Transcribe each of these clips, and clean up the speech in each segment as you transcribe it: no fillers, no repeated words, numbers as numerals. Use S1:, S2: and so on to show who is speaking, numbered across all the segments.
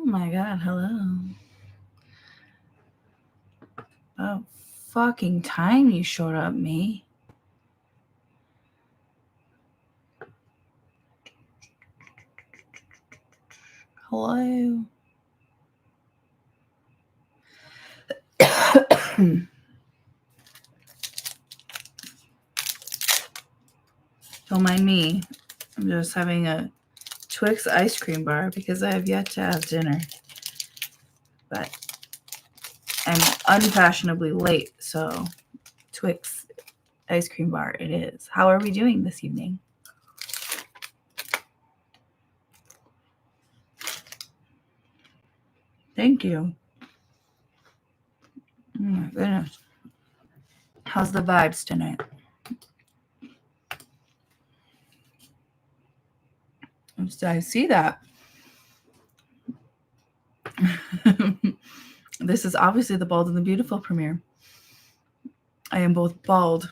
S1: Oh my god, hello. Oh, fucking time you showed up, me. Hello. Don't mind me. I'm just having a Twix ice cream bar because I have yet to have dinner. But I'm unfashionably late, so Twix ice cream bar it is. How are we doing this evening? Thank you. Oh my goodness. How's the vibes tonight? I see that. This is obviously the Bald and the Beautiful premiere. I am both bald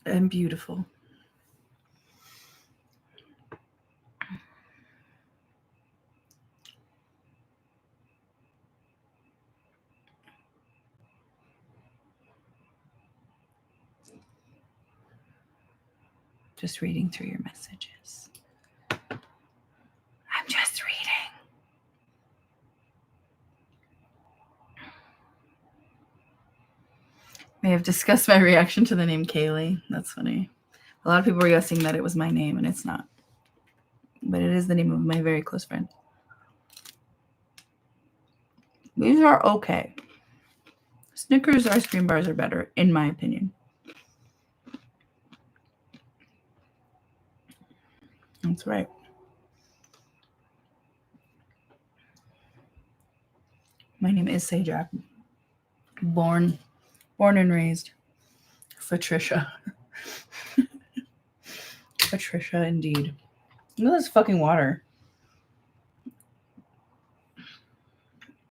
S1: and beautiful. Just reading through your messages. I'm just reading. May have discussed my reaction to the name Kaylee. That's funny. A lot of people were guessing that it was my name, and it's not. But it is the name of my very close friend. These are okay. Snickers ice cream bars are better, in my opinion. That's right. My name is Sajak. Born and raised. Patricia. Patricia, indeed. Look at this fucking water.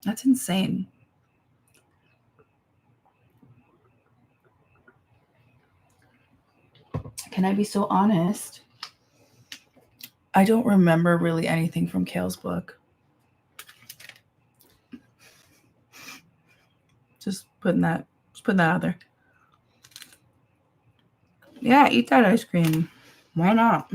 S1: That's insane. Can I be so honest? I don't remember really anything from Kale's book. Just putting that out there. Yeah, eat that ice cream. Why not?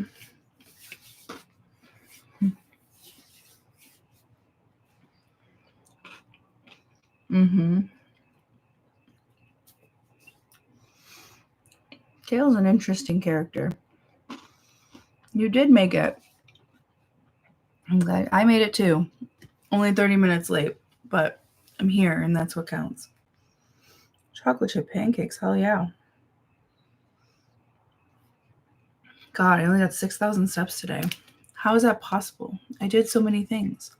S1: Mm-hmm. Kale's an interesting character. You did make it. I'm glad. I made it too. Only 30 minutes late, but I'm here and that's what counts. Chocolate chip pancakes, hell yeah. God, I only got 6,000 steps today. How is that possible? I did so many things.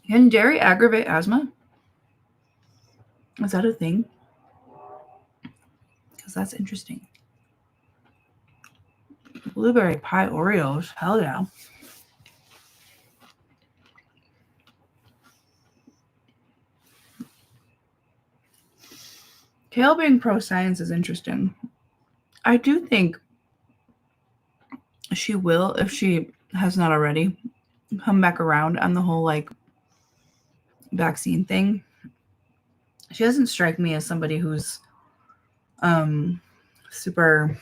S1: Can dairy aggravate asthma? Is that a thing? Because that's interesting. Blueberry pie Oreos, hell yeah. Kale being pro-science is interesting. I do think she will, if she has not already, come back around on the whole like vaccine thing. She doesn't strike me as somebody who's super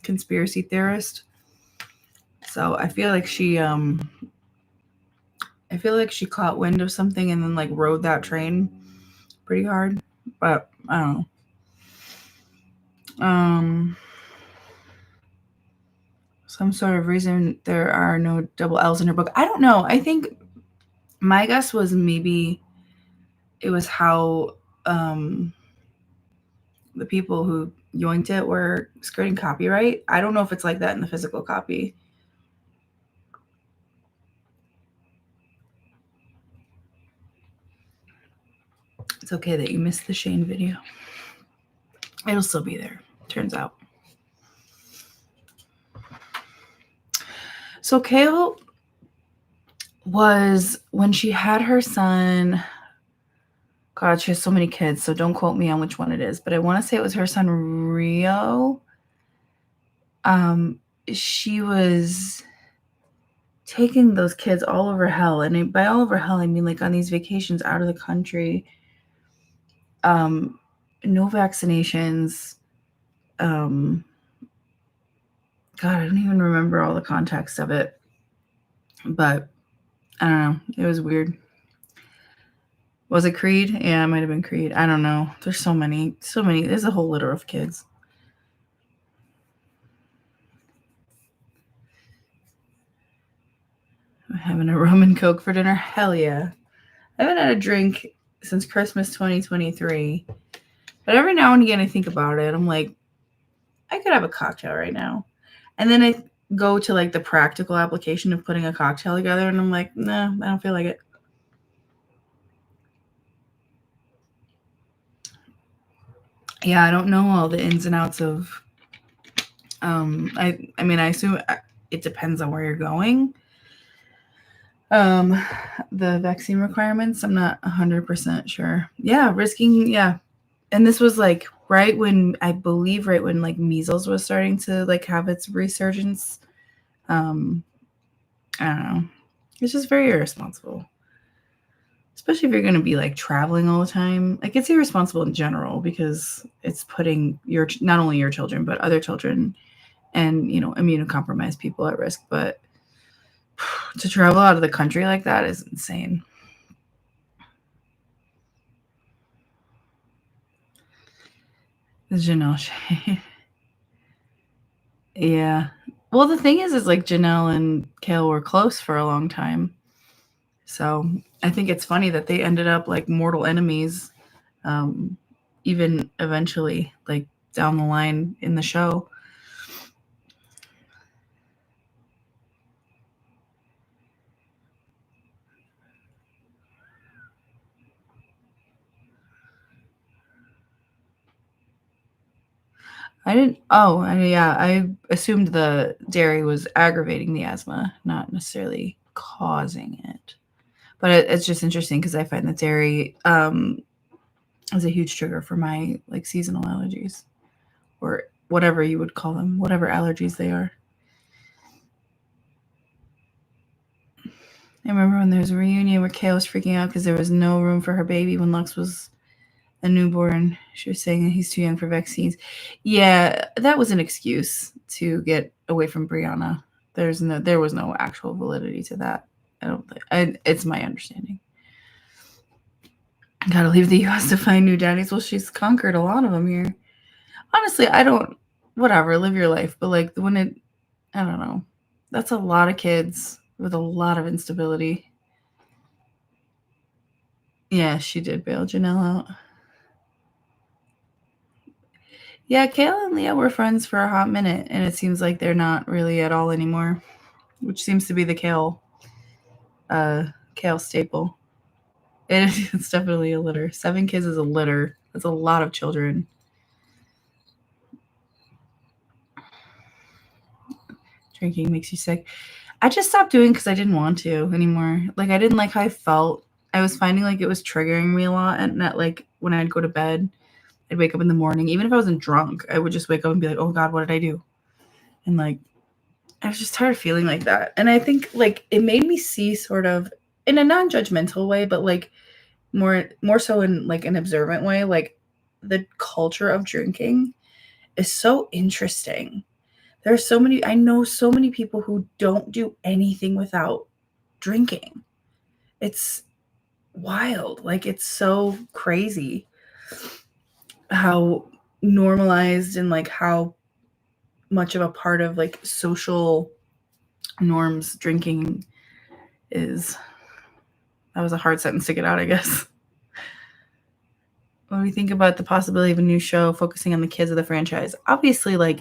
S1: conspiracy theorist. So I feel like she caught wind of something and then like rode that train pretty hard. But I don't know. Some sort of reason there are no double L's in her book. I don't know. I think my guess was maybe it was how the people who yoinked it were skirting copyright. I don't know if it's like that in the physical copy. It's okay that you missed the Shane video. It'll still be there, turns out. So Kale was, when she had her son, God, she has so many kids, so don't quote me on which one it is, but I want to say it was her son Rio. She was taking those kids all over hell, and by all over hell, I mean like on these vacations out of the country. No vaccinations. God, I don't even remember all the context of it, but I don't know. It was weird. Was it Creed? Yeah, it might have been Creed. I don't know. There's so many. There's a whole litter of kids. I'm having a rum and Coke for dinner. Hell yeah. I haven't had a drink since Christmas 2023. But every now and again, I think about it. I'm like, I could have a cocktail right now. And then I go to like the practical application of putting a cocktail together, and I'm like, nah, I don't feel like it. Yeah, I don't know all the ins and outs of. I mean, I assume it depends on where you're going. The vaccine requirements, I'm not 100% sure. Yeah, risking. Yeah, and this was like right when like measles was starting to like have its resurgence. I don't know. It's just very irresponsible, especially if you're going to be like traveling all the time. Like it's irresponsible in general because it's putting not only your children but other children and immunocompromised people at risk. But to travel out of the country like that is insane. Janelle. Yeah. Well, the thing is like Janelle and Kale were close for a long time. So I think it's funny that they ended up like mortal enemies, even eventually, like down the line in the show. I didn't. Oh, yeah. I assumed the dairy was aggravating the asthma, not necessarily causing it. But it's just interesting because I find that dairy is a huge trigger for my like seasonal allergies, or whatever you would call them, whatever allergies they are. I remember when there was a reunion where Kay was freaking out because there was no room for her baby when Lux was a newborn. She was saying that he's too young for vaccines. Yeah, that was an excuse to get away from Brianna. There was no actual validity to that. I don't think. It's my understanding. Gotta leave the U.S. to find new daddies. Well, she's conquered a lot of them here. Honestly, I don't. Whatever, live your life. But like I don't know. That's a lot of kids with a lot of instability. Yeah, she did bail Janelle out. Yeah, Kayla and Leah were friends for a hot minute, and it seems like they're not really at all anymore, which seems to be the Kale staple. It's definitely a litter. 7 kids is a litter. That's a lot of children. Drinking makes you sick. I just stopped doing because I didn't want to anymore. Like I didn't like how I felt. I was finding like it was triggering me a lot, and that like when I'd go to bed, I'd wake up in the morning. Even if I wasn't drunk, I would just wake up and be like, "Oh God, what did I do?" And like I was just tired of feeling like that. And I think like it made me see sort of in a non-judgmental way, but like more so in like an observant way, like the culture of drinking is so interesting. There's so many I know so many people who don't do anything without drinking. It's wild. Like it's so crazy how normalized and like how much of a part of like social norms drinking is. That was a hard sentence to get out, I guess. When we think about the possibility of a new show focusing on the kids of the franchise, obviously, like,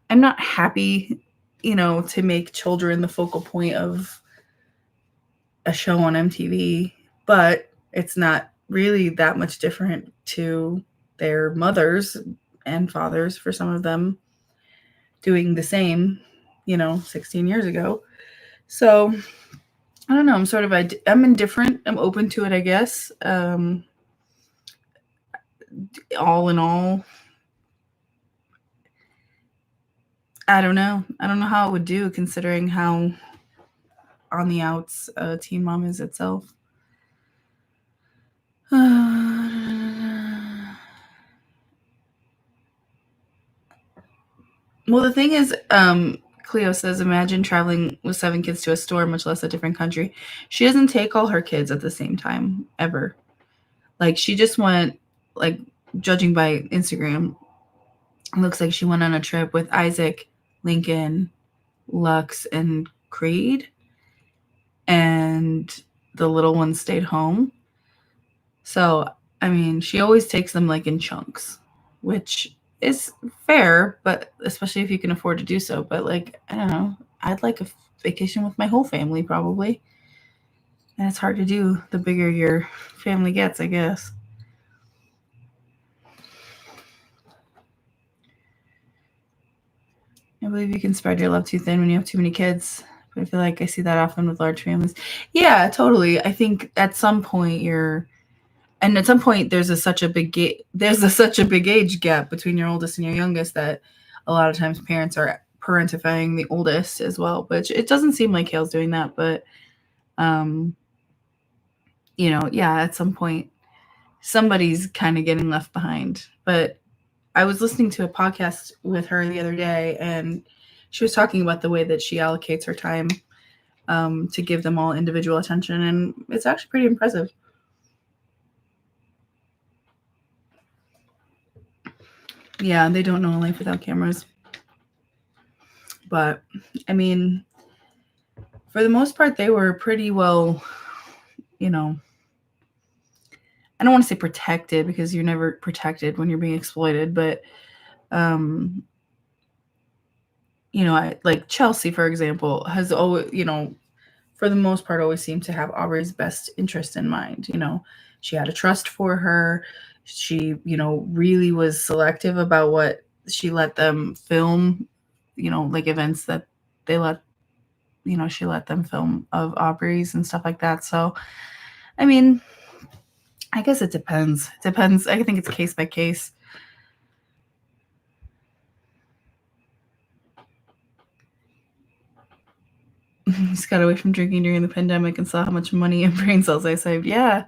S1: I'm not happy, to make children the focal point of a show on MTV, but it's not really that much different to their mothers and fathers for some of them doing the same, 16 years ago. So I don't know. I'm indifferent. I'm open to it, I guess. all in all, I don't know. I don't know how it would do considering how on the outs Teen Mom is itself. Well, the thing is, Cleo says, imagine traveling with 7 kids to a store, much less a different country. She doesn't take all her kids at the same time, ever. Like, she just went, like, judging by Instagram, it looks like she went on a trip with Isaac, Lincoln, Lux, and Creed. And the little one stayed home. So, I mean, she always takes them, like, in chunks, which is fair, but especially if you can afford to do so. But, like, I don't know. I'd like a vacation with my whole family, probably. And it's hard to do the bigger your family gets, I guess. I believe you can spread your love too thin when you have too many kids. But I feel like I see that often with large families. Yeah, totally. I think at some point there's such a big age gap between your oldest and your youngest that a lot of times parents are parentifying the oldest as well, which it doesn't seem like Hale's doing that, but at some point somebody's kind of getting left behind. But I was listening to a podcast with her the other day, and she was talking about the way that she allocates her time to give them all individual attention, and it's actually pretty impressive. Yeah, they don't know a life without cameras. But, I mean, for the most part, they were pretty well, I don't want to say protected, because you're never protected when you're being exploited, but, like Chelsea, for example, has always, for the most part, always seemed to have Aubrey's best interest in mind. She had a trust for her. She, really was selective about what she let them film, like events that they let, she let them film of Aubrey's and stuff like that. So, I mean, I guess it depends. It depends. I think it's case by case. Just got away from drinking during the pandemic and saw how much money and brain cells I saved. Yeah.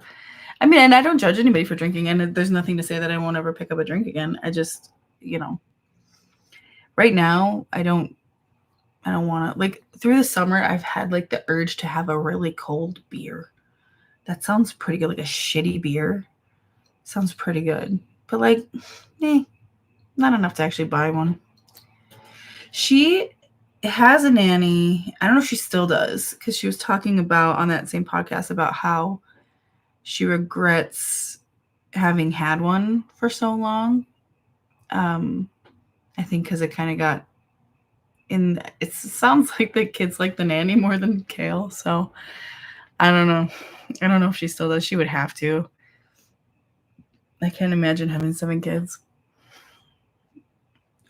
S1: I mean, and I don't judge anybody for drinking, and there's nothing to say that I won't ever pick up a drink again. I just, right now, I don't want to, like, through the summer, I've had, like, the urge to have a really cold beer. That sounds pretty good, like a shitty beer. Sounds pretty good. But, like, not enough to actually buy one. She has a nanny. I don't know if she still does, because she was talking about, on that same podcast, about how she regrets having had one for so long. I think because it kind of got in. It sounds like the kids like the nanny more than Kale. So I don't know. I don't know if she still does. She would have to. I can't imagine having 7 kids.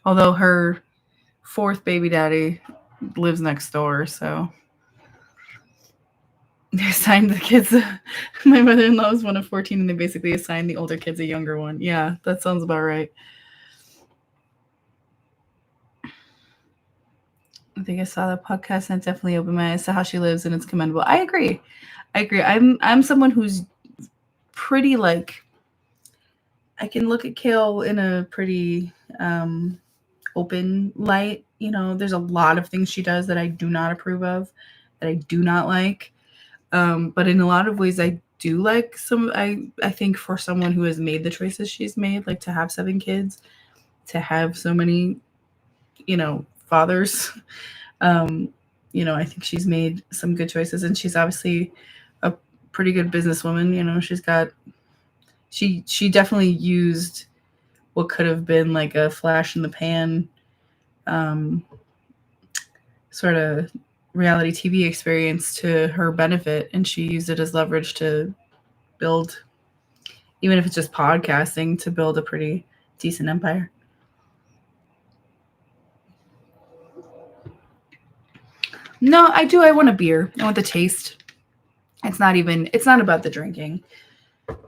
S1: Although her 4th baby daddy lives next door, so they assigned the kids. My mother-in-law was one of 14, and they basically assigned the older kids a younger one. Yeah, that sounds about right. I think I saw the podcast, and it definitely opened my eyes to how she lives, and it's commendable. I agree. I'm someone who's pretty, like, I can look at Kale in a pretty open light. There's a lot of things she does that I do not approve of, that I do not like. But in a lot of ways, I do like some. I think for someone who has made the choices she's made, like to have 7 kids, to have so many, fathers, I think she's made some good choices, and she's obviously a pretty good businesswoman. She definitely used what could have been like a flash in the pan, sort of reality TV experience to her benefit, and she used it as leverage to build, even if it's just podcasting, to build a pretty decent empire. No, I do. I want a beer. I want the taste. It's not about the drinking.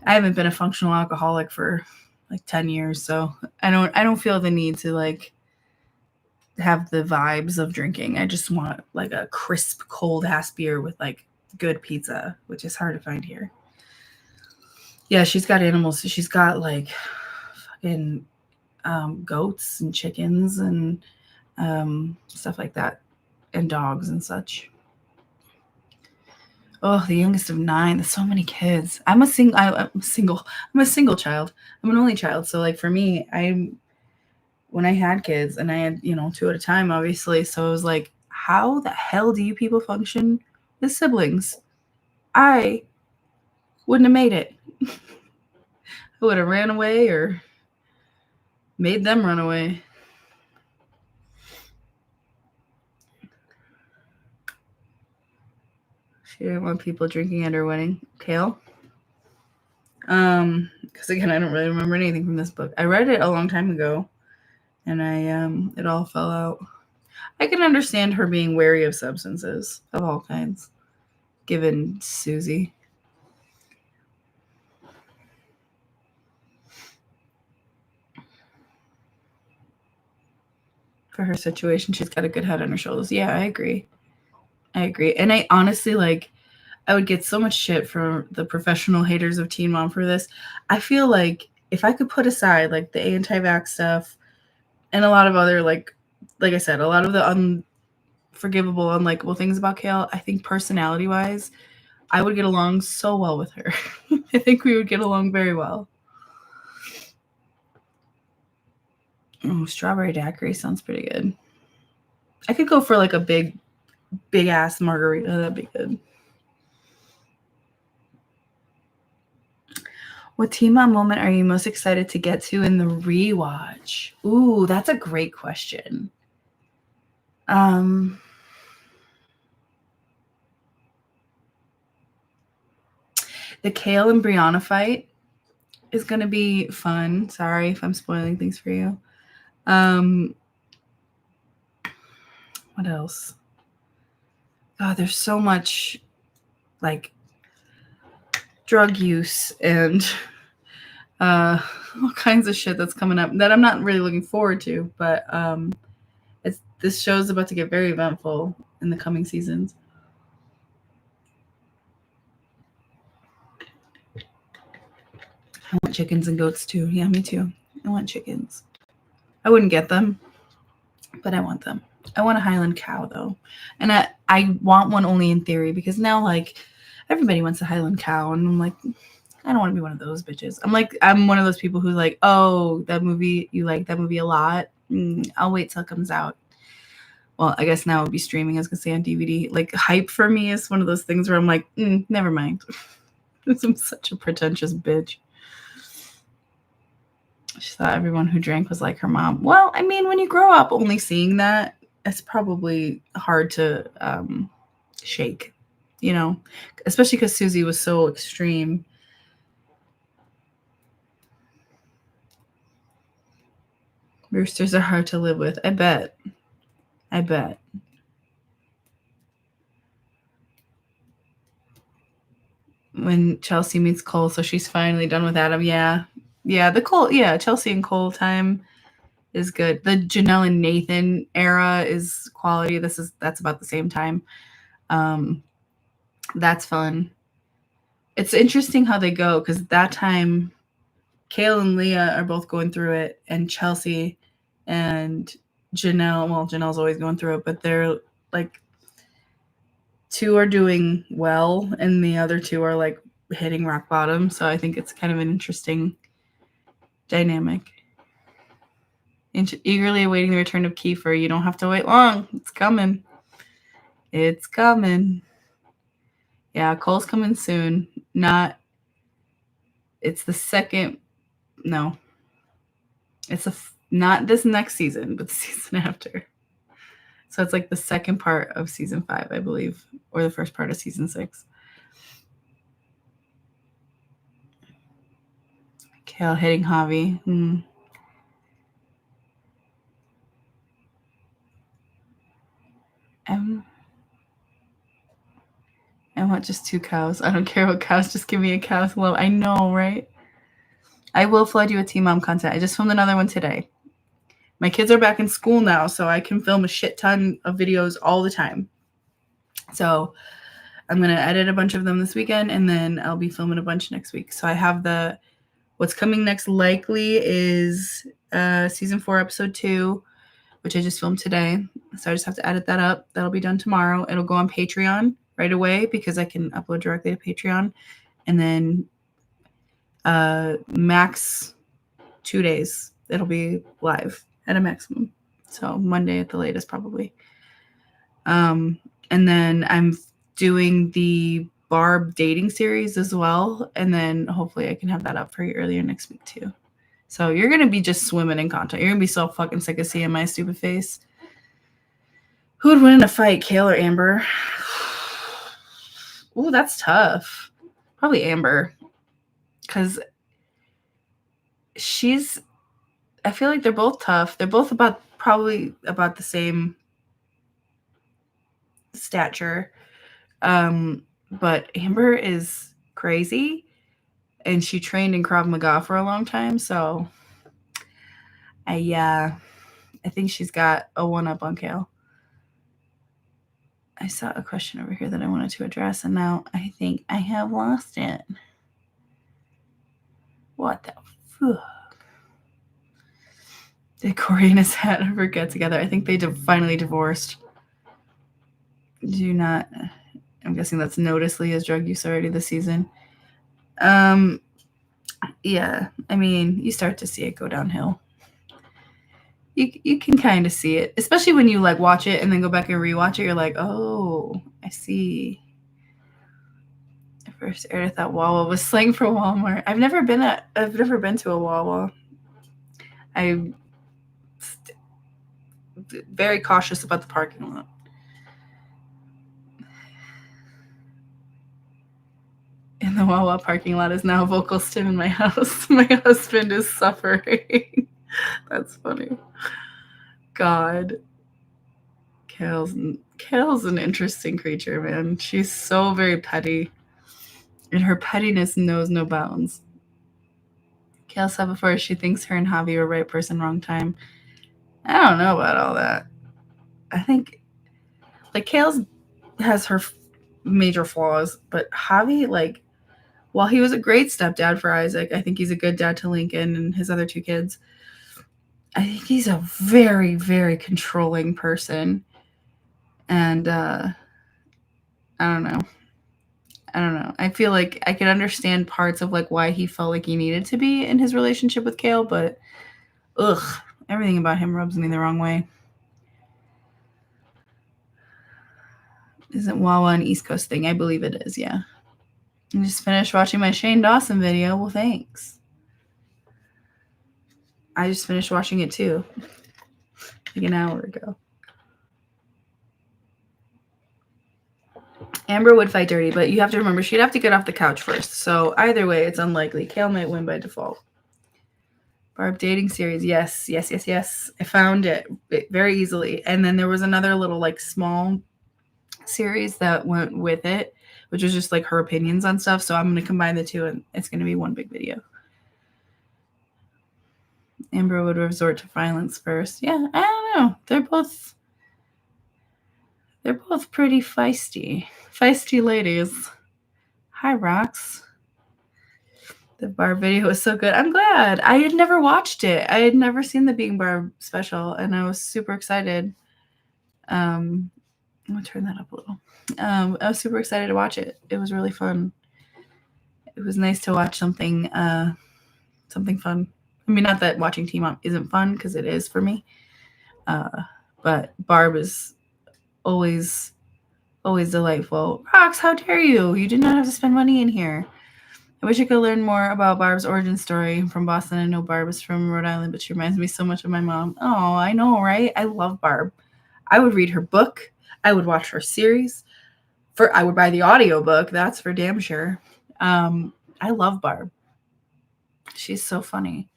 S1: I haven't been a functional alcoholic for like 10 years. So I don't feel the need to like have the vibes of drinking. I just want like a crisp, cold ass beer with like good pizza, which is hard to find here. Yeah, she's got animals. She's got like fucking goats and chickens and stuff like that, and dogs and such. Oh, the youngest of 9. There's so many kids. I'm a single. I'm single. I'm a single child. I'm an only child. So like for me, when I had kids, and I had 2 at a time, obviously. So it was like, how the hell do you people function with siblings? I wouldn't have made it. I would have ran away or made them run away. She didn't want people drinking at her wedding. Kale. Because again, I don't really remember anything from this book. I read it a long time ago, and it all fell out. I can understand her being wary of substances of all kinds, given Susie. For her situation, she's got a good head on her shoulders. Yeah, I agree. And I honestly I would get so much shit from the professional haters of Teen Mom for this. I feel like if I could put aside like the anti-vax stuff and a lot of other like I said, a lot of the unforgivable, unlikable things about Kale, I think personality-wise, I would get along so well with her. I think we would get along very well. Oh, strawberry daiquiri sounds pretty good. I could go for like a big ass margarita. That'd be good. What Teen Mom moment are you most excited to get to in the rewatch? Ooh, that's a great question. The Kale and Brianna fight is going to be fun. Sorry if I'm spoiling things for you. What else? God, there's so much like drug use and all kinds of shit that's coming up that I'm not really looking forward to. But this show's about to get very eventful in the coming seasons. I want chickens and goats too. Yeah, me too. I want chickens. I wouldn't get them, but I want them. I want a Highland cow though, and I want one only in theory, because now like everybody wants a Highland cow, and I'm like, I don't want to be one of those bitches. I'm one of those people who's like, oh, that movie, you like that movie a lot. I'll wait till it comes out. Well, I guess now it'll be streaming. I was gonna say on DVD. Like hype for me is one of those things where I'm like, never mind. I'm such a pretentious bitch. She thought everyone who drank was like her mom. Well, I mean, when you grow up only seeing that, it's probably hard to shake, especially because Susie was so extreme. Roosters are hard to live with. I bet. When Chelsea meets Cole, so she's finally done with Adam. Yeah. The Cole, Chelsea and Cole time is good. The Janelle and Nathan era is quality. That's about the same time. That's fun. It's interesting how they go, because that time Kale and Leah are both going through it, and Chelsea and Janelle, well, Janelle's always going through it, but they're like 2 are doing well and the other 2 are like hitting rock bottom. So I think it's kind of an interesting dynamic. Eagerly awaiting the return of Kiefer. You don't have to wait long. It's coming. Yeah, Cole's coming soon. It's the second. No. It's not this next season, but the season after. So it's like the second part of season 5, I believe, or the first part of season 6. Kale hitting Javi. I want just 2 cows. I don't care what cows. Just give me a cow to love. I know, right? I will flood you with Teen Mom content. I just filmed another one today. My kids are back in school now, so I can film a shit ton of videos all the time. So I'm going to edit a bunch of them this weekend, and then I'll be filming a bunch next week. So I have what's coming next likely is season 4, episode 2, which I just filmed today. So I just have to edit that up. That'll be done tomorrow. It'll go on Patreon right away because I can upload directly to Patreon. And then max 2 days, it'll be live at a maximum. So Monday at the latest, probably. And then I'm doing the Barb dating series as well. And then hopefully I can have that up for you earlier next week too. So you're going to be just swimming in content. You're going to be so fucking sick of seeing my stupid face. Who would win in a fight, Kale or Amber? Ooh, that's tough. Probably Amber. Because I feel like they're both tough. They're both probably about the same stature. But Amber is crazy. And she trained in Krav Maga for a long time. So I think she's got a 1-up on Kale. I saw a question over here that I wanted to address, and now I think I have lost it. What the fuck? Did Corey and his hat ever get together? I think they finally divorced. I'm guessing that's noticeably his drug use already this season. Yeah, I mean, you start to see it go downhill. You can kind of see it, especially when you like watch it and then go back and rewatch it. You're like, oh, I see. At first aired, I thought Wawa was slang for Walmart. I've never been to a Wawa. I'm very cautious about the parking lot. In the Wawa parking lot is now vocal stim in my house. My husband is suffering. That's funny. God. Kale's an interesting creature, man. She's so very petty. And her pettiness knows no bounds. Kale said before she thinks her and Javi were right person, wrong time. I don't know about all that. I think, like, Kale has her major flaws, but Javi, like, while he was a great stepdad for Isaac, I think he's a good dad to Lincoln and his other 2 kids. I think he's a very, very controlling person. And I don't know. I feel like I could understand parts of like why he felt like he needed to be in his relationship with Kale, but everything about him rubs me the wrong way. Isn't Wawa an East Coast thing? I believe it is, yeah. I just finished watching my Shane Dawson video. Well, thanks. I just finished watching it too, like an hour ago. Amber would fight dirty, but you have to remember she'd have to get off the couch first. So either way, it's unlikely. Kale might win by default. Barb dating series. Yes. I found it very easily. And then there was another little like small series that went with it, which was just like her opinions on stuff. So I'm going to combine the two and it's going to be one big video. Amber would resort to violence first. Yeah, I don't know. They're both pretty feisty. Feisty ladies. Hi, Rox. The Barb video was so good. I'm glad. I had never watched it. I had never seen the Being Barb special, and I was super excited. I'm going to turn that up a little. I was super excited to watch it. It was really fun. It was nice to watch something fun. I mean, not that watching Teen Mom isn't fun, because it is for me. But Barb is always delightful. Rox, how dare you? You did not have to spend money in here. I wish I could learn more about Barb's origin story. I'm from Boston. I know Barb is from Rhode Island, but she reminds me so much of my mom. Oh, I know, right? I love Barb. I would read her book. I would watch her series. I would buy the audiobook. That's for damn sure. I love Barb. She's so funny.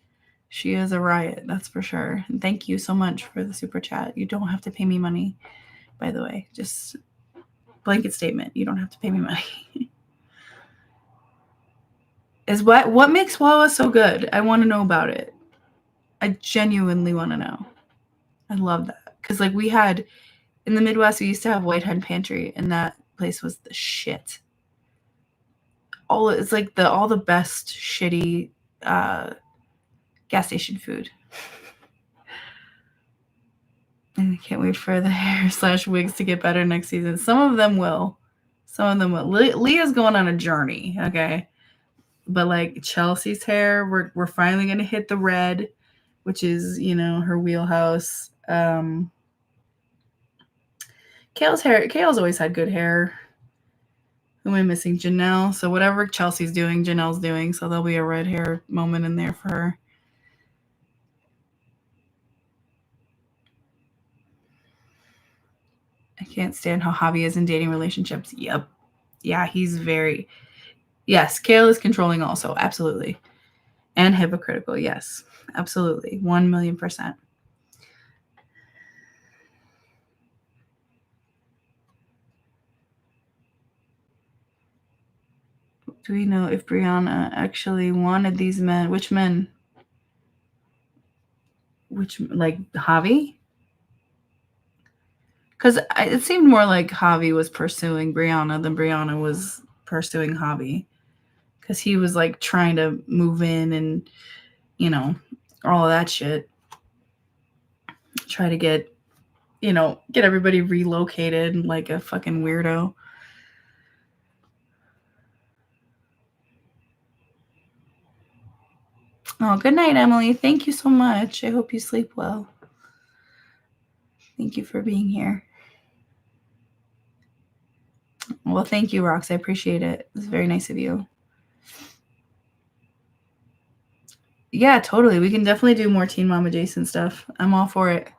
S1: She is a riot, that's for sure. And thank you so much for the super chat. You don't have to pay me money, by the way. Just blanket statement. You don't have to pay me money. is what makes Wawa so good. I want to know about it. I genuinely want to know. I love that. Because, like, we had, in the Midwest, we used to have White Hen Pantry, and that place was the shit. It's like all the best shitty gas station food. And I can't wait for the hair/wigs to get better next season. Some of them will. Leah's going on a journey, okay? But like Chelsea's hair, we're finally gonna hit the red, which is, her wheelhouse. Kale's always had good hair. Who am I missing? Janelle. So whatever Chelsea's doing, Janelle's doing. So there'll be a red hair moment in there for her. I can't stand how Javi is in dating relationships. Yep. Yeah, he's very... Yes, Kale is controlling also. Absolutely. And hypocritical. Yes, absolutely. 1,000,000%. Do we know if Brianna actually wanted these men? Which men? Like Javi? Because it seemed more like Javi was pursuing Brianna than Brianna was pursuing Javi. Because he was like trying to move in and, all of that shit. Try to get everybody relocated like a fucking weirdo. Oh, good night, Emily. Thank you so much. I hope you sleep well. Thank you for being here. Well, thank you, Rox. I appreciate it. It's very nice of you. Yeah, totally. We can definitely do more Teen Mom adjacent stuff. I'm all for it.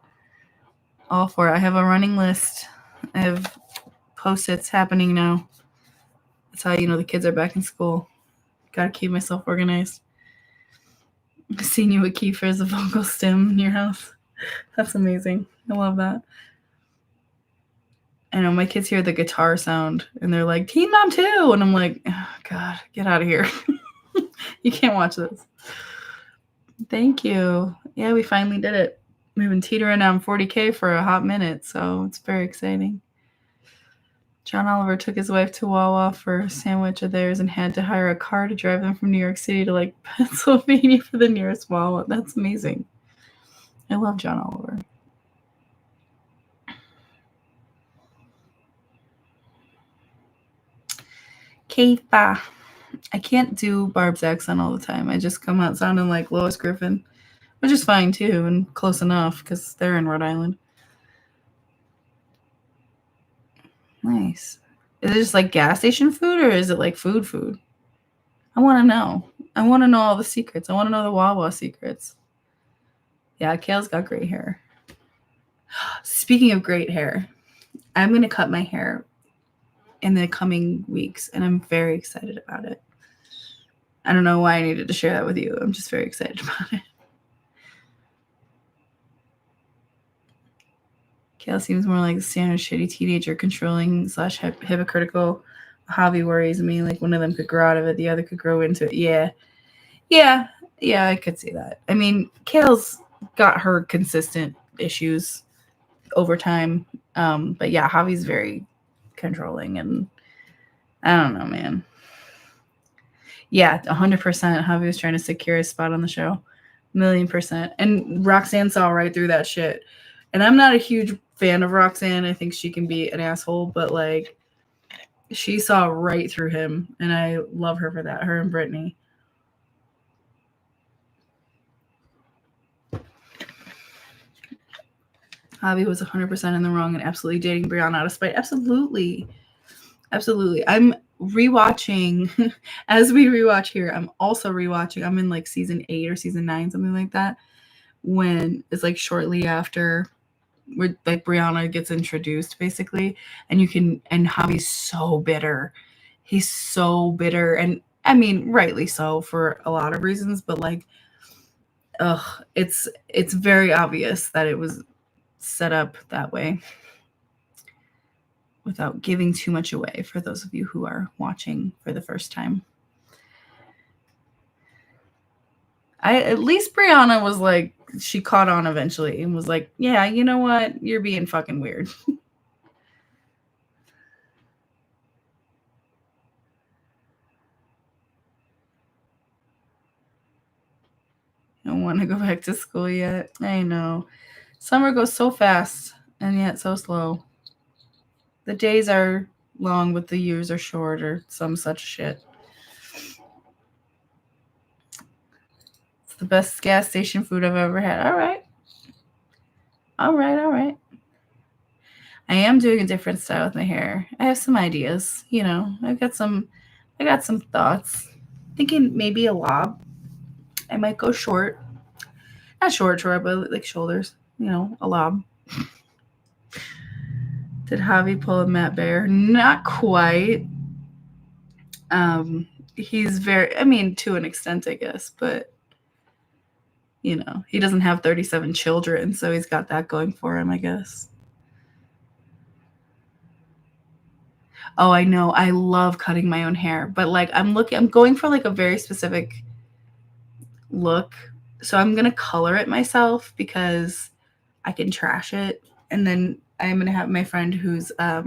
S1: All for it. I have a running list. I have post-its happening now. That's how the kids are back in school. Gotta keep myself organized. I've seen you with Kiefer as a vocal stim in your house. That's amazing. I love that. I know my kids hear the guitar sound and they're like, Teen Mom too. And I'm like, oh, God, get out of here. You can't watch this. Thank you. Yeah, we finally did it. We've been teetering on 40K for a hot minute, so it's very exciting. John Oliver took his wife to Wawa for a sandwich of theirs and had to hire a car to drive them from New York City to like Pennsylvania for the nearest Wawa. That's amazing. I love John Oliver. Keifa. I can't do Barb's accent all the time. I just come out sounding like Lois Griffin, which is fine too and close enough because they're in Rhode Island. Nice. Is it just like gas station food or is it like food? I want to know. I want to know all the secrets. I want to know the Wawa secrets. Yeah, Kale's got great hair. Speaking of great hair, I'm going to cut my hair in the coming weeks, and I'm very excited about it. I don't know why I needed to share that with you. I'm just very excited about it. Kale seems more like the standard shitty teenager, controlling / hypocritical. Javi worries me. Like one of them could grow out of it, the other could grow into it. Yeah, I could see that. I mean, Kale's got her consistent issues over time. But yeah, Javi's very controlling, and I don't know, man. Yeah, 100%. Javi was trying to secure his spot on the show. 1,000,000%. And Roxanne saw right through that shit. And I'm not a huge fan of Roxanne. I think she can be an asshole, but like she saw right through him, and I love her for that. Her and Brittany. Javi was 100% in the wrong and absolutely dating Brianna out of spite. Absolutely. I'm rewatching as we rewatch here. I'm also rewatching. I'm in like season 8 or season 9, something like that. When it's like shortly after where like Brianna gets introduced, basically, and Javi's so bitter. He's so bitter, and I mean, rightly so for a lot of reasons, but like, it's very obvious that it was set up that way. Without giving too much away for those of you who are watching for the first time. At least Brianna was like, she caught on eventually and was like, yeah, you know what? You're being fucking weird. I don't want to go back to school yet. I know. Summer goes so fast and yet so slow. The days are long, but the years are short, or some such shit. It's the best gas station food I've ever had. All right. All right. All right. I am doing a different style with my hair. I have some ideas. I got some thoughts. Thinking maybe a lob. I might go short. Not short, but like shoulders. A lob. Did Javi pull a Matt Bear? Not quite. He's to an extent, I guess, but he doesn't have 37 children, so he's got that going for him, I guess. Oh, I know. I love cutting my own hair, but like I'm going for like a very specific look. So I'm going to color it myself because I can trash it, and then I'm going to have my friend who's a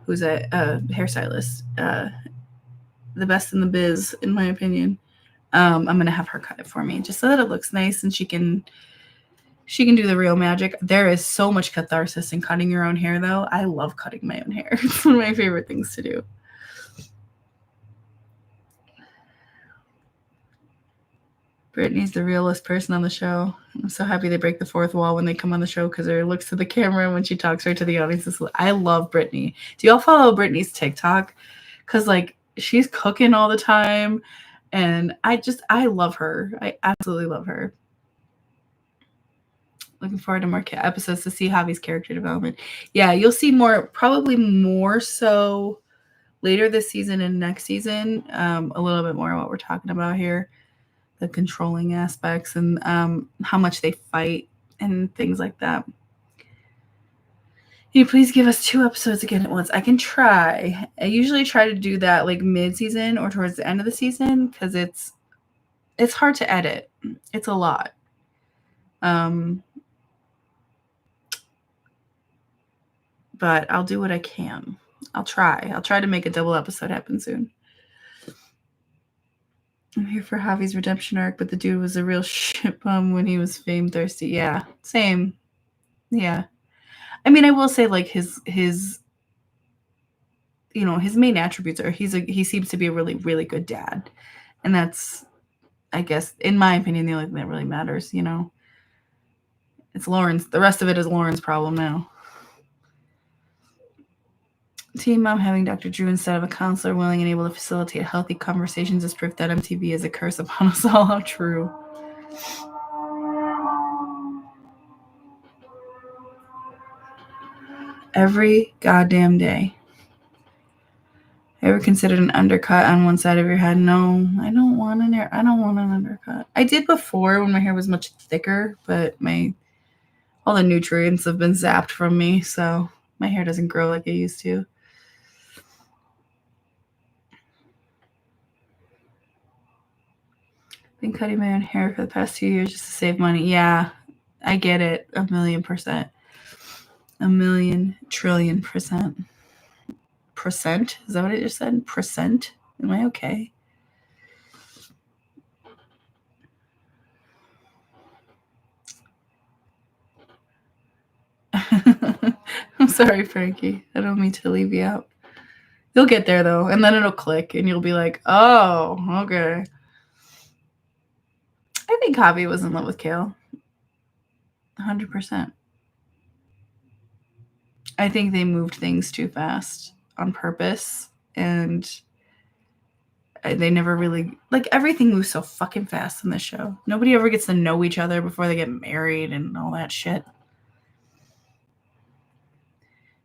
S1: hairstylist, the best in the biz, in my opinion. I'm going to have her cut it for me just so that it looks nice and she can do the real magic. There is so much catharsis in cutting your own hair, though. I love cutting my own hair. It's one of my favorite things to do. Brittany's the realest person on the show. I'm so happy they break the fourth wall when they come on the show because her looks to the camera when she talks right to the audience. I love Brittany. Do y'all follow Brittany's TikTok? Because like she's cooking all the time, and I love her. I absolutely love her. Looking forward to more episodes to see Javi's character development. Yeah, you'll see probably more so later this season and next season. A little bit more of what we're talking about here. The controlling aspects and how much they fight and things like that. Can you please give us 2 episodes again at once? I can try. I usually try to do that like mid-season or towards the end of the season because it's hard to edit. It's a lot. But I'll do what I can. I'll try. I'll try to make a double episode happen soon. I'm here for Javi's redemption arc, but the dude was a real shit bum when he was fame thirsty. Yeah, same. Yeah. I mean, I will say like his his main attributes are he seems to be a really, really good dad. And that's, I guess, in my opinion, the only thing that really matters, It's Lauren's. The rest of it is Lauren's problem now. Teen Mom having Dr. Drew instead of a counselor willing and able to facilitate healthy conversations is proof that MTV is a curse upon us all. How true. Every goddamn day. Ever considered an undercut on one side of your head? No, I don't want an undercut. I did before when my hair was much thicker, but all the nutrients have been zapped from me, so my hair doesn't grow like it used to. Been cutting my own hair for the past 2 years just to save money. Yeah, I get it. 1,000,000%. 1,000,000,000,000,000,000%. Percent? Is that what I just said? Percent? Am I okay? I'm sorry, Frankie. I don't mean to leave you out. You'll get there, though, and then it'll click, and you'll be like, oh, okay. I think Javi was in love with Kale. 100%. I think they moved things too fast on purpose, and they never really, like, everything moves so fucking fast in this show. Nobody ever gets to know each other before they get married and all that shit.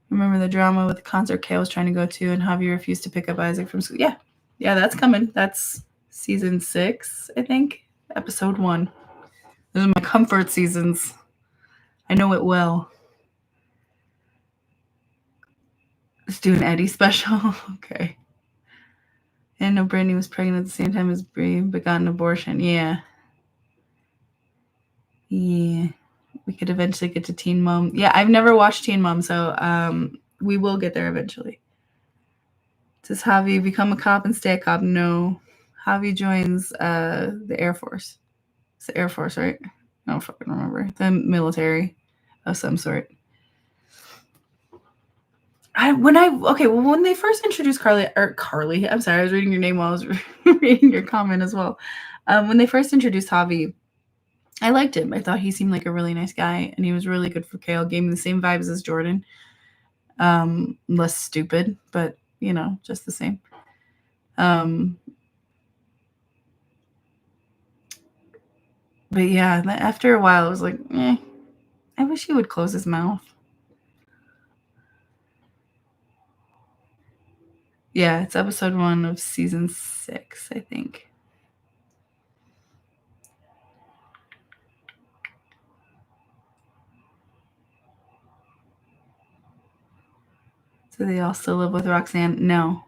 S1: Remember the drama with the concert Kale was trying to go to and Javi refused to pick up Isaac from school? Yeah, that's coming. That's season 6, I think. Episode 1. Those are my comfort seasons. I know it well. Let's do an Eddie special. Okay. And no, Brittany was pregnant at the same time as Brie, but got an abortion. Yeah. Yeah. We could eventually get to Teen Mom. Yeah, I've never watched Teen Mom, so we will get there eventually. Does Javi become a cop and stay a cop? No. Javi joins the Air Force. It's the Air Force, right? I don't fucking remember. The military of some sort. When they first introduced Carly, I'm sorry, I was reading your name while I was reading your comment as well. When they first introduced Javi, I liked him. I thought he seemed like a really nice guy, and he was really good for Kale. Gave me the same vibes as Jordan. Less stupid, but just the same. But yeah, after a while, I was like, I wish he would close his mouth. Yeah, it's episode 1 of season 6, I think. So they all still live with Roxanne? No,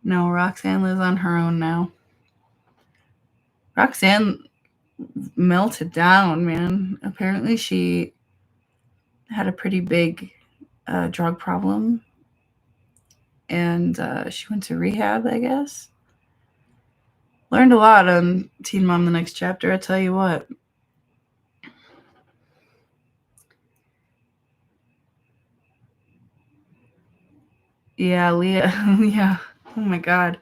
S1: Roxanne lives on her own now. Roxanne melted down, man. Apparently, she had a pretty big drug problem, and she went to rehab, I guess. Learned a lot on Teen Mom the Next Chapter, I tell you what. Yeah, Leah. Yeah. Oh my God.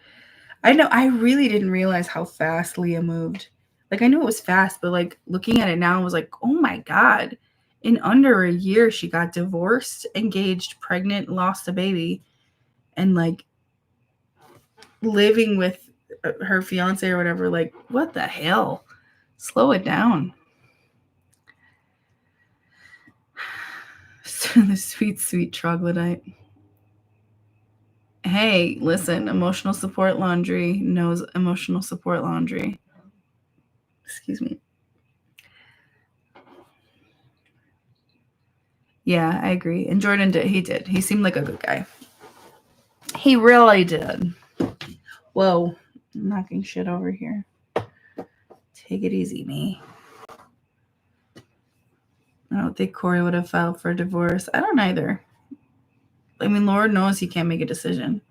S1: I know. I really didn't realize how fast Leah moved. Like, I knew it was fast, but like looking at it now, I was like, oh my God. In under a year, she got divorced, engaged, pregnant, lost a baby, and like living with her fiance or whatever. Like, what the hell? Slow it down. The sweet, sweet troglodyte. Hey, listen, emotional support laundry knows emotional support laundry. Excuse me. Yeah, I agree. And Jordan did. He did. He seemed like a good guy. He really did. Whoa. I'm knocking shit over here. Take it easy, me. I don't think Corey would have filed for divorce. I don't either. I mean, Lord knows he can't make a decision.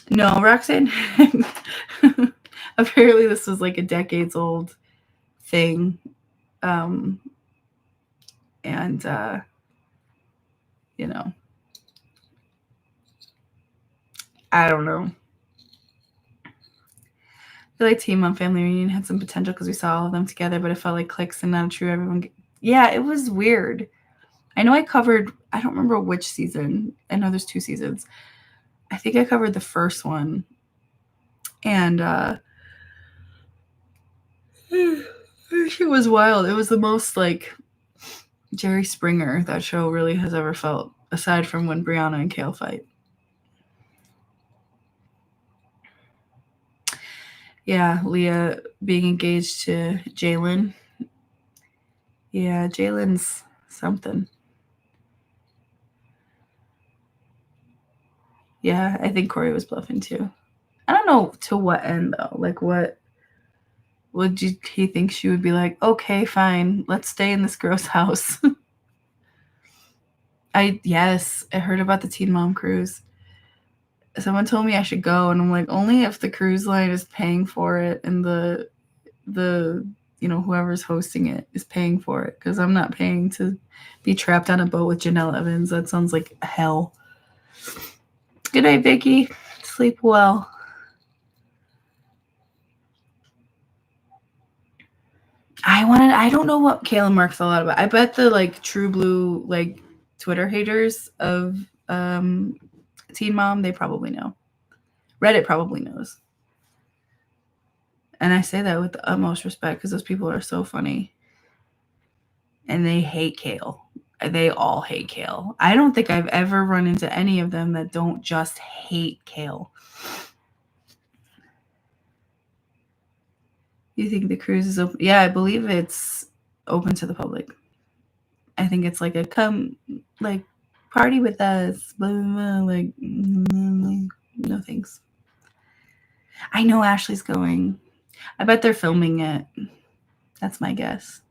S1: No, Roxanne. Apparently, this was like a decades old thing. And, I don't know. I feel like Teen Mom Family Reunion had some potential because we saw all of them together, but it felt like clicks and not true. Yeah, it was weird. I know I don't remember which season. I know there's 2 seasons. I think I covered the first one. And it was wild. It was the most like Jerry Springer that show really has ever felt, aside from when Brianna and Kale fight. Yeah, Leah being engaged to Jalen. Yeah, Jalen's something. Yeah, I think Corey was bluffing too. I don't know to what end though. Like, what would he think she would be like? Okay, fine, let's stay in this gross house. I heard about the Teen Mom cruise. Someone told me I should go, and I'm like, only if the cruise line is paying for it and the whoever's hosting it is paying for it, because I'm not paying to be trapped on a boat with Janelle Evans. That sounds like hell. Good night, Vicky. Sleep well. I don't know what Kayla Mark thought about. I bet the like True Blue like Twitter haters of Teen Mom, they probably know. Reddit probably knows. And I say that with the utmost respect because those people are so funny. And they hate Kale. They all hate Kale. I don't think I've ever run into any of them that don't just hate Kale. You think the cruise is open? Yeah, I believe it's open to the public. I think it's like a come, like, party with us, blah, blah, blah, like, no thanks. I know Ashley's going. I bet they're filming it. That's my guess.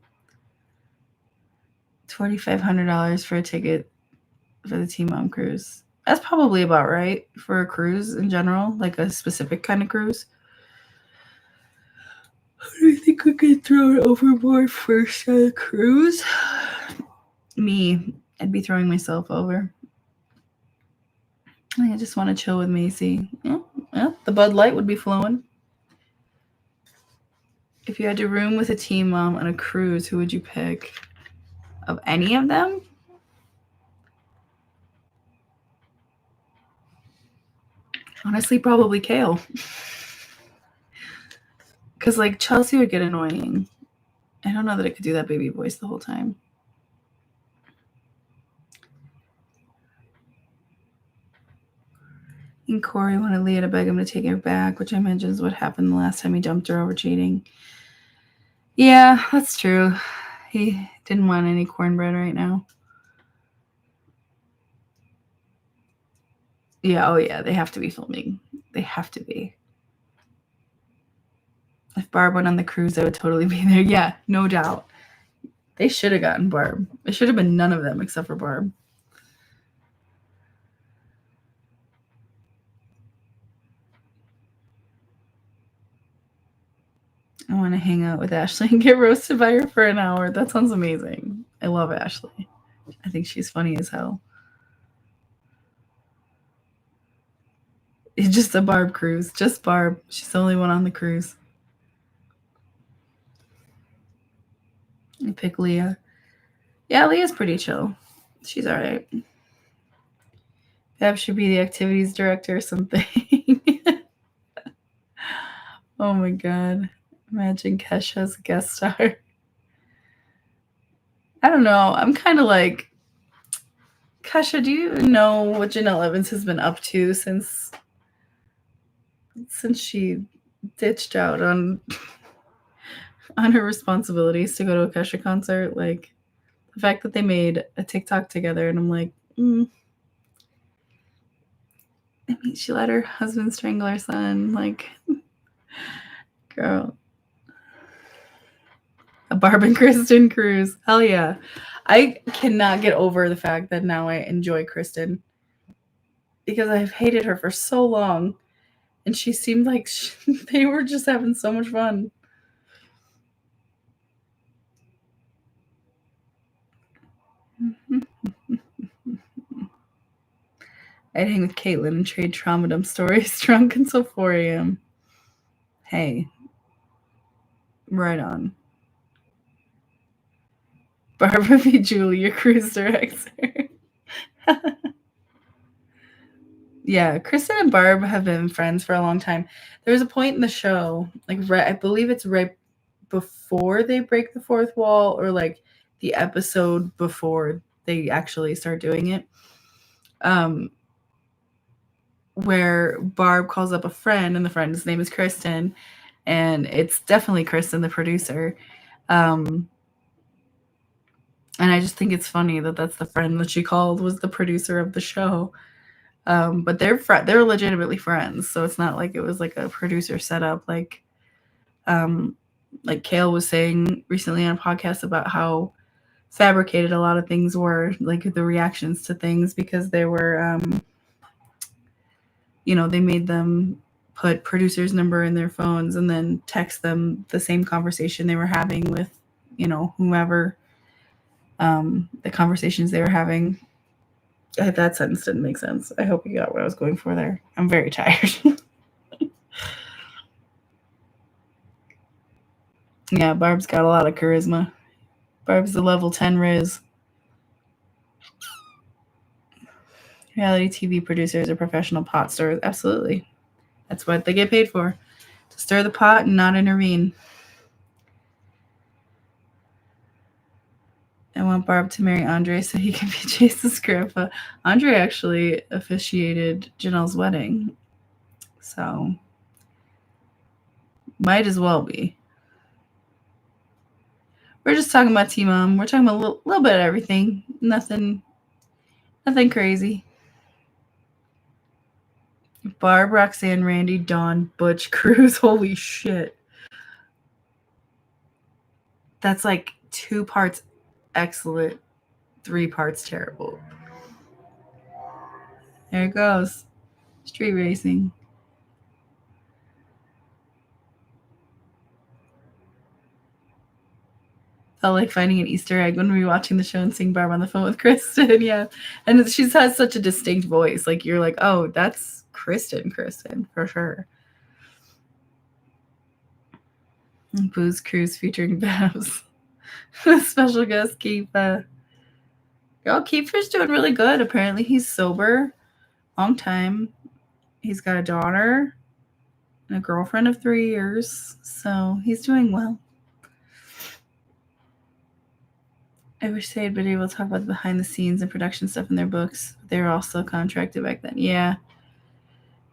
S1: $2,500 for a ticket for the Teen Mom cruise. That's probably about right for a cruise in general, like a specific kind of cruise. Who do you think would get thrown overboard first on a cruise? Me. I'd be throwing myself over. I just want to chill with Macy. Yeah, the Bud Light would be flowing. If you had to room with a teen mom on a cruise, who would you pick? Of any of them? Honestly, probably Kale. Because, like, Chelsea would get annoying. I don't know that I could do that baby voice the whole time. And Corey wanted Leah to beg him to take her back, which I imagine is what happened the last time he dumped her over cheating. Yeah, that's true. He didn't want any cornbread right now. Yeah, oh yeah, they have to be filming. They have to be. If Barb went on the cruise, I would totally be there. Yeah, no doubt. They should have gotten Barb. It should have been none of them except for Barb. I want to hang out with Ashley and get roasted by her for an hour. That sounds amazing. I love Ashley. I think she's funny as hell. It's just a Barb cruise. Just Barb. She's the only one on the cruise. I pick Leah. Yeah, Leah's pretty chill. She's all right. Bev should be the activities director or something. Oh my god. Imagine Kesha as a guest star. I don't know. I'm kind of like, Kesha, do you know what Janelle Evans has been up to since she ditched out on her responsibilities to go to a Kesha concert? Like, the fact that they made a TikTok together, and I'm like, I mean, she let her husband strangle her son. Like, girl. A Barb and Kristen cruise. Hell yeah. I cannot get over the fact that now I enjoy Kristen because I've hated her for so long. And she seemed like they were just having so much fun. I'd hang with Caitlin and trade trauma dump stories drunk until 4 a.m. Hey. Right on. Barbara v. Julie, your cruise director. Yeah, Kristen and Barb have been friends for a long time. There was a point in the show, like I believe it's right before they break the fourth wall, or like the episode before they actually start doing it, where Barb calls up a friend, and the friend's name is Kristen, and it's definitely Kristen, the producer. And I just think it's funny that that's the friend that she called was the producer of the show. But they're legitimately friends, so it's not like it was like a producer setup. Like Kale was saying recently on a podcast about how fabricated a lot of things were, like the reactions to things, because they were, they made them put producer's number in their phones and then text them the same conversation they were having with, whomever, the conversations they were having. That sentence didn't make sense. I hope you got what I was going for there. I'm very tired. Yeah, Barb's got a lot of charisma. Barb's the level 10 Riz. Reality TV producers are professional pot stirrers. Absolutely. That's what they get paid for. To stir the pot and not intervene. I want Barb to marry Andre so he can be Jason's grandpa. Andre actually officiated Janelle's wedding. So, might as well be. We're just talking about T-Mom. We're talking about a little bit of everything. Nothing crazy. Barb, Roxanne, Randy, Dawn, Butch, Cruz. Holy shit. That's like 2 parts excellent, 3 parts terrible. There it goes. Street racing. Felt like finding an Easter egg when we were watching the show and seeing Barb on the phone with Kristen. Yeah. And she has such a distinct voice. Like, you're like, oh, that's Kristen, for sure. Booze Cruise featuring Babs. Special guest Keefa. Girl, Kiefer's doing really good. Apparently he's sober. Long time. He's got a daughter and a girlfriend of 3 years. So he's doing well. I wish they had been able to talk about the behind the scenes and production stuff in their books. They were also contracted back then. Yeah.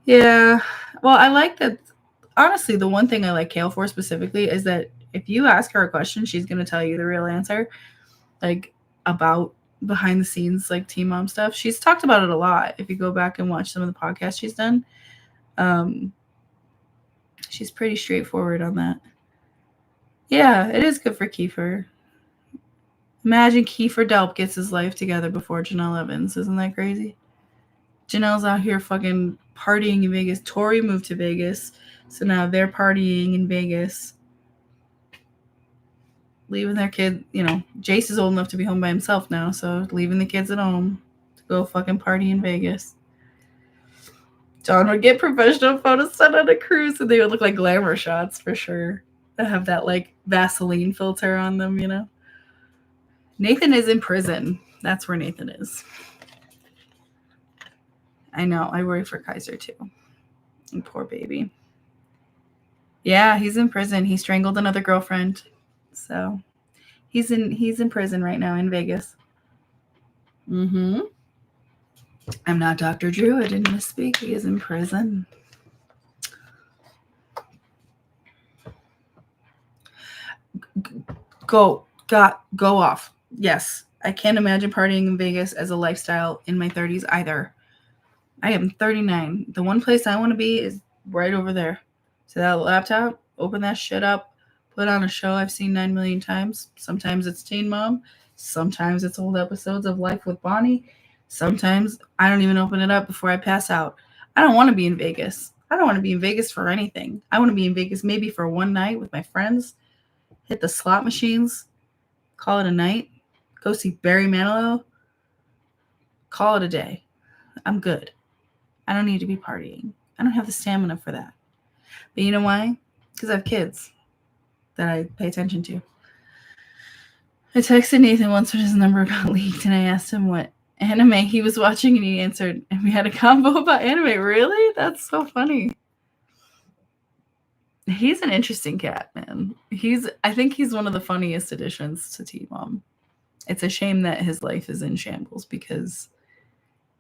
S1: Yeah. Well, I like that. Honestly, the one thing I like Kale for specifically is that if you ask her a question, she's going to tell you the real answer. Like, about behind the scenes, like Teen Mom stuff. She's talked about it a lot. If you go back and watch some of the podcasts she's done, she's pretty straightforward on that. Yeah, it is good for Kiefer. Imagine Kiefer Delp gets his life together before Janelle Evans. Isn't that crazy? Janelle's out here fucking partying in Vegas. Tori moved to Vegas, so now they're partying in Vegas. Leaving their kid, Jace is old enough to be home by himself now, so leaving the kids at home to go fucking party in Vegas. John would get professional photos sent on a cruise, and they would look like glamour shots for sure. They have that like Vaseline filter on them, Nathan is in prison. That's where Nathan is. I know. I worry for Kaiser too. And poor baby. Yeah, he's in prison. He strangled another girlfriend. So he's in prison right now in Vegas. Mm-hmm. I'm not Dr. Drew. I didn't misspeak. He is in prison. Go off. Yes. I can't imagine partying in Vegas as a lifestyle in my 30s either. I am 39. The one place I want to be is right over there. So that laptop, open that shit up, put on a show I've seen 9 million times. Sometimes it's Teen Mom. Sometimes it's old episodes of Life with Bonnie. Sometimes I don't even open it up before I pass out. I don't want to be in Vegas. I don't want to be in Vegas for anything. I want to be in Vegas maybe for one night with my friends, hit the slot machines, call it a night, go see Barry Manilow, call it a day. I'm good. I don't need to be partying. I don't have the stamina for that. But you know why? Because I have kids that I pay attention to. I texted Nathan once when his number got leaked, and I asked him what anime he was watching, and he answered, and we had a convo about anime. Really? That's so funny. He's an interesting cat, man. I think he's one of the funniest additions to Teen Mom. It's a shame that his life is in shambles because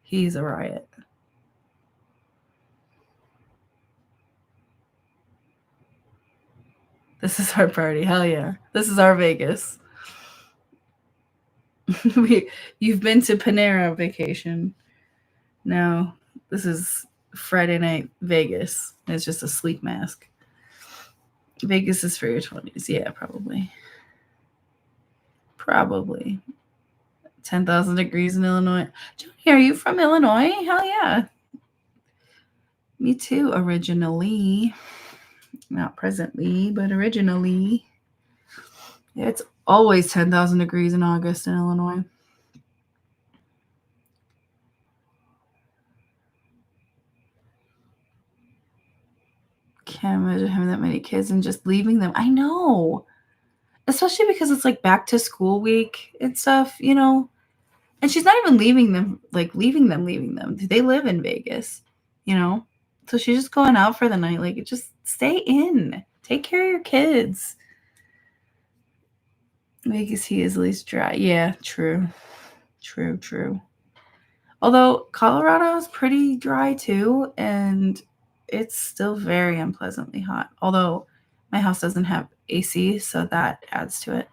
S1: he's a riot. This is our party. Hell yeah. This is our Vegas. You've been to Panera vacation. No, this is Friday night Vegas. It's just a sleep mask. Vegas is for your 20s. Yeah, probably. 10,000 degrees in Illinois. Johnny, are you from Illinois? Hell yeah. Me too, originally. Not presently, but originally. Yeah, it's always 10,000 degrees in August in Illinois. Can't imagine having that many kids and just leaving them. I know. Especially because it's like back to school week and stuff, And she's not even leaving them. They live in Vegas, So she's just going out for the night. Like, just stay in. Take care of your kids. Vegas heat is at least dry. Yeah, true. True. Although Colorado is pretty dry too, and it's still very unpleasantly hot. Although my house doesn't have AC, so that adds to it.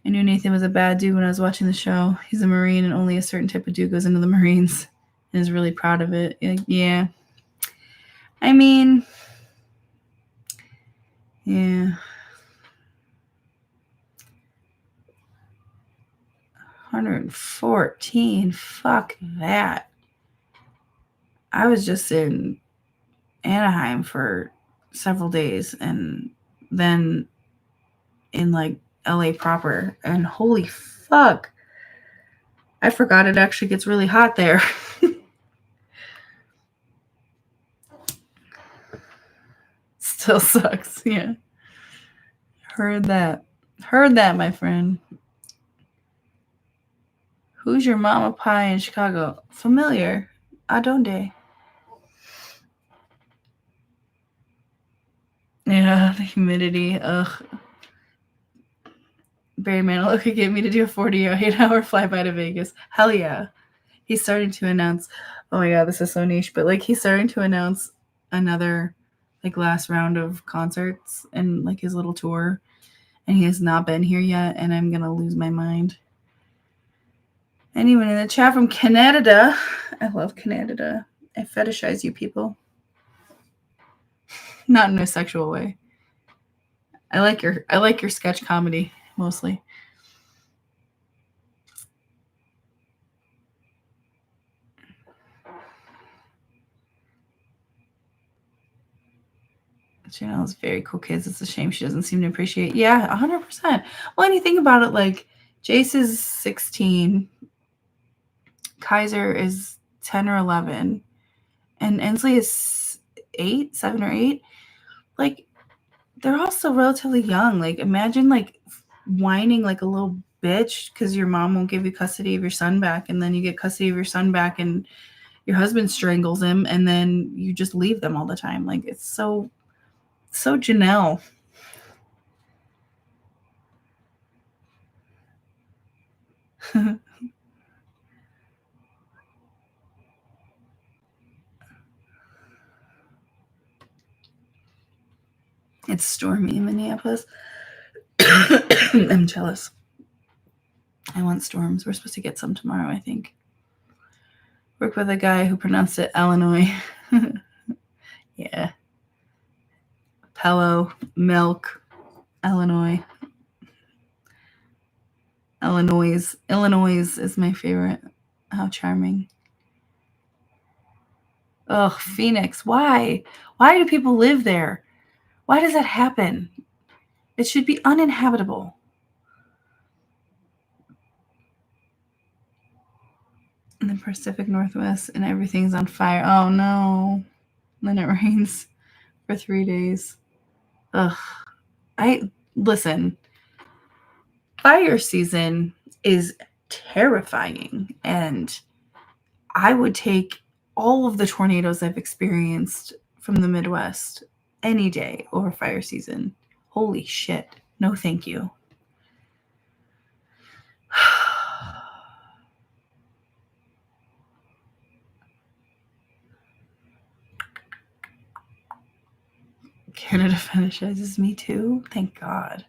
S1: I knew Nathan was a bad dude when I was watching the show. He's a Marine, and only a certain type of dude goes into the Marines and is really proud of it. Yeah. I mean, yeah. 114. Fuck that. I was just in Anaheim for several days and then in like LA proper, and holy fuck, I forgot it actually gets really hot there. Still sucks. Yeah. Heard that, my friend. Who's your mama pie in Chicago? Familiar. Adonde? Yeah, the humidity. Ugh. Barry Manilow could get me to do a 48-hour flyby to Vegas. Hell yeah. He's starting to announce, oh my god, this is so niche, but like he's starting to announce another like last round of concerts and like his little tour. And he has not been here yet, and I'm gonna lose my mind. Anyone in the chat from Canada? I love Canada. I fetishize you people. Not in a sexual way. I like your sketch comedy mostly. Janelle's very cool kids. It's a shame she doesn't seem to appreciate. Yeah, 100%. Well, and you think about it, like Jace is 16, Kaiser is 10 or 11, and Ensley is 7 or 8. Like they're also relatively young. Like imagine like whining like a little bitch because your mom won't give you custody of your son back, and then you get custody of your son back and your husband strangles him, and then you just leave them all the time. Like it's so Janelle. It's stormy in Minneapolis. I'm jealous. I want storms. We're supposed to get some tomorrow, I think. Work with a guy who pronounced it Illinois. Yeah. Pello, milk, Illinois. Illinois is my favorite. How charming. Ugh, Phoenix. Why? Why do people live there? Why does that happen? It should be uninhabitable. In the Pacific Northwest, and everything's on fire. Oh no. Then it rains for 3 days. Ugh. Listen. Fire season is terrifying, and I would take all of the tornadoes I've experienced from the Midwest any day over fire season. Holy shit. No, thank you. Canada fetishizes me too. Thank God.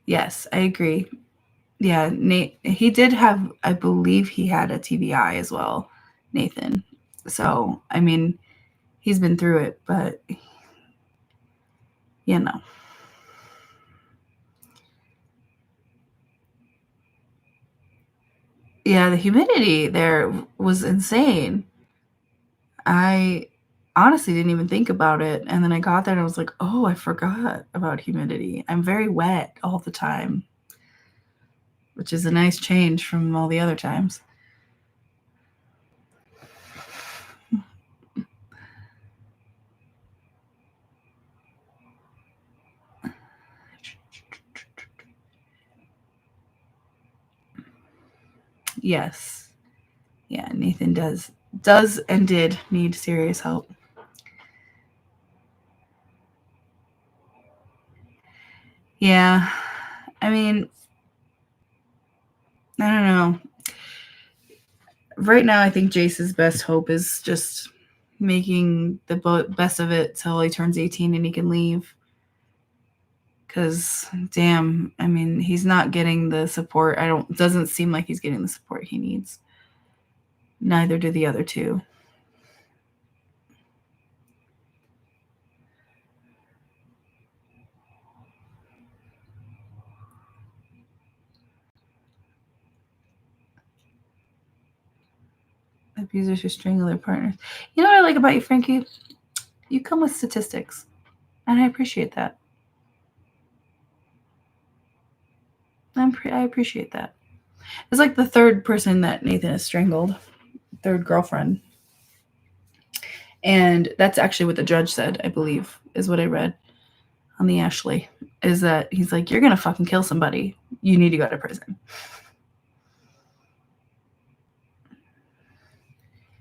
S1: Yes, I agree. Yeah, Nate, he did have, I believe he had a TBI as well, Nathan. So, I mean, he's been through it, but, you know. Yeah, the humidity there was insane. I honestly didn't even think about it. And then I got there and I was like, oh, I forgot about humidity. I'm very wet all the time, which is a nice change from all the other times. Yes. Yeah, Nathan does and did need serious help. Yeah. I mean, I don't know. Right now, I think Jace's best hope is just making the best of it till he turns 18 and he can leave. Because, damn, I mean, he's not getting the support. Doesn't seem like he's getting the support he needs. Neither do the other two. Abusers who strangle their partners. You know what I like about you, Frankie? You come with statistics, and I appreciate that. I appreciate that. It's like the third person that Nathan has strangled, third girlfriend. And that's actually what the judge said, I believe, is what I read on the Ashley, is that he's like, you're going to fucking kill somebody. You need to go to prison.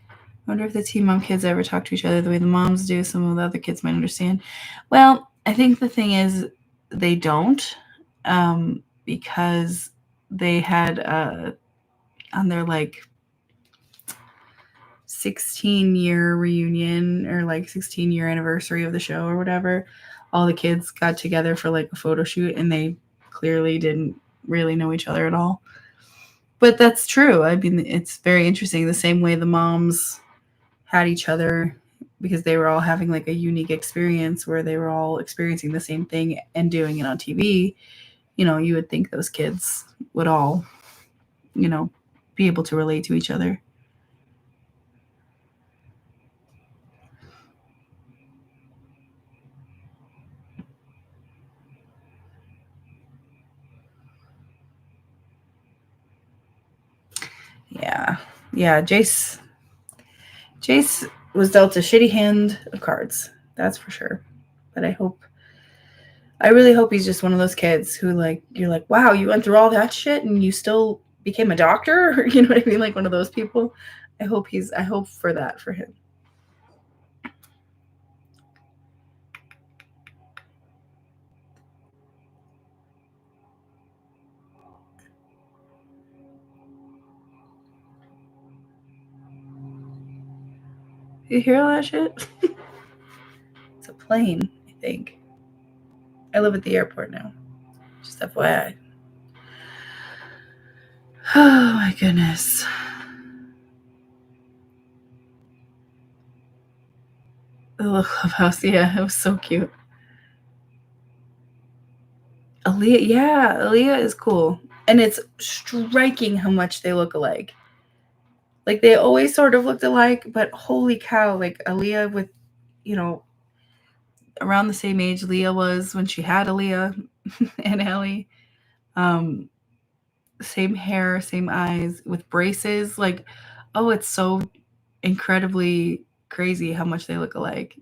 S1: I wonder if the teen mom kids ever talk to each other the way the moms do. Some of the other kids might understand. Well, I think the thing is they don't, because they had on their like 16-year reunion or like 16-year anniversary of the show or whatever, all the kids got together for like a photo shoot, and they clearly didn't really know each other at all. But that's true. I mean, it's very interesting. The same way the moms had each other because they were all having like a unique experience where they were all experiencing the same thing and doing it on TV. You know, you would think those kids would all, you know, be able to relate to each other. Yeah, Jace was dealt a shitty hand of cards, that's for sure. But I really hope he's just one of those kids who, like, you're like, wow, you went through all that shit and you still became a doctor. You know what I mean? Like one of those people. I hope for that for him. You hear all that shit? It's a plane, I think. I live at the airport now. Just FYI. Oh my goodness. The little clubhouse, yeah, it was so cute. Aaliyah is cool. And it's striking how much they look alike. Like they always sort of looked alike, but holy cow, like Aaliyah with, you know, around the same age Leah was when she had Aaliyah and Ellie. Same hair, same eyes with braces. Like, oh, it's so incredibly crazy how much they look alike.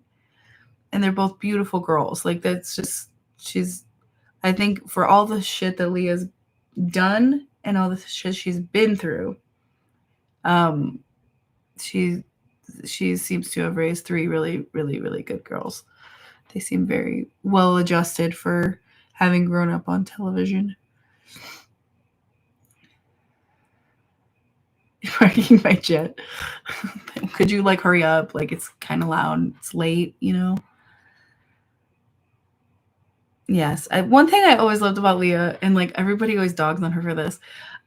S1: And they're both beautiful girls. Like that's just I think for all the shit that Leah's done and all the shit she's been through, she seems to have raised three really, really, really good girls. They seem very well adjusted for having grown up on television. Parking my jet. Could you like hurry up? Like it's kind of loud. It's late, you know. Yes. One thing I always loved about Leah, and like everybody always dogs on her for this.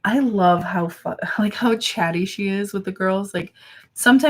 S1: I love how how chatty she is with the girls. Like sometimes